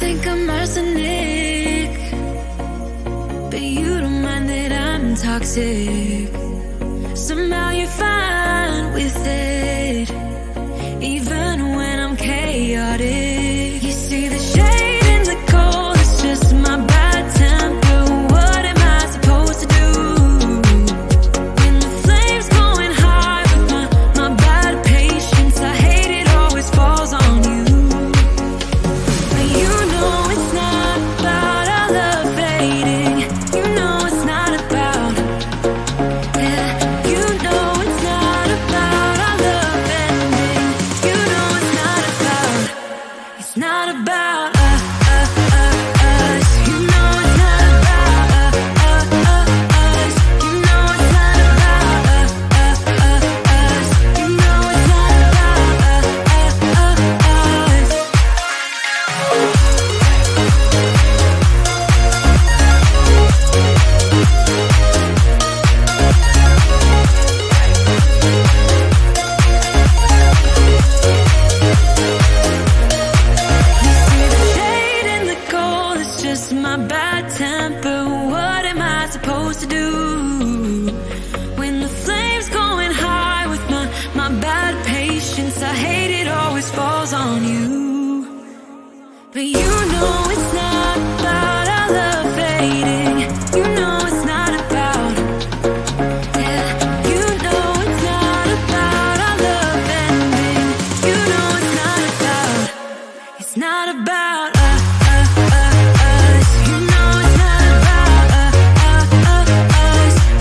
think I'm arsenic, but you don't mind that I'm toxic. Somehow you're fine with it, even when I'm chaotic. You see the shade in the cold, it's just my bad temper. What am I supposed to do when the flame's going high with my bad patience? I hate it, always falls on you. But you know it's not about our love fading. You know it's not about, yeah. You know it's not about our love ending. You know it's not about, it's not about us. You know it's not about us. You know it's not about us. You know it's not about us. You see the shade in the cold, it's just my bad temper. What am I supposed to do when the flame's going high with my bad patience? I hate it, always falls on you. But you know it's not about our love fading. You know it's not about, yeah. You know it's not about our love ending. You know it's not about, it's not about us. You know it's not about us.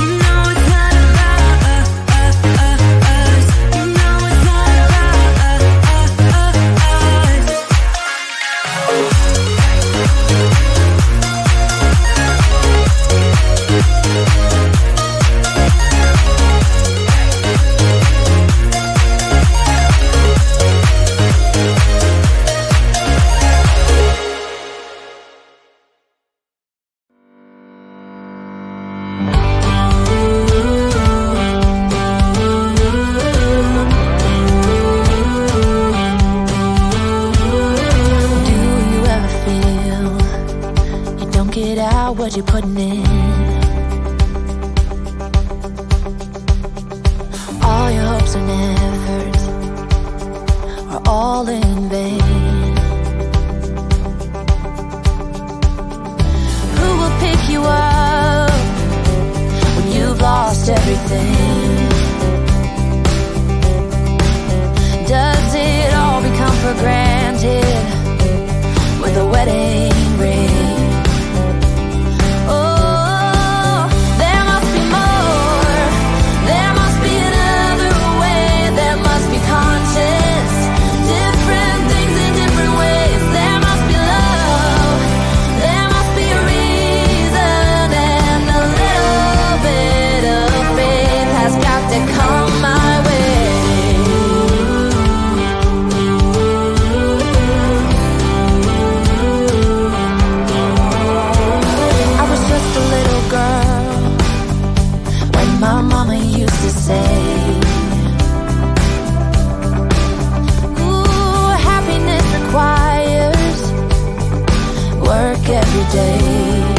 You know it's not about us. You know it's not about us. Do you ever feel you don't get out what you're putting in? All your hopes and efforts are all in vain. Who will pick you up when you've lost everything? Does it all become for granted with a wedding ring? Oh, there must be more. There must be another way. There must be conscious, different things in different ways. There must be love. There must be a reason, and a little bit of faith has got to come my way. I was just a little girl when my mama used to say, ooh, happiness requires work every day.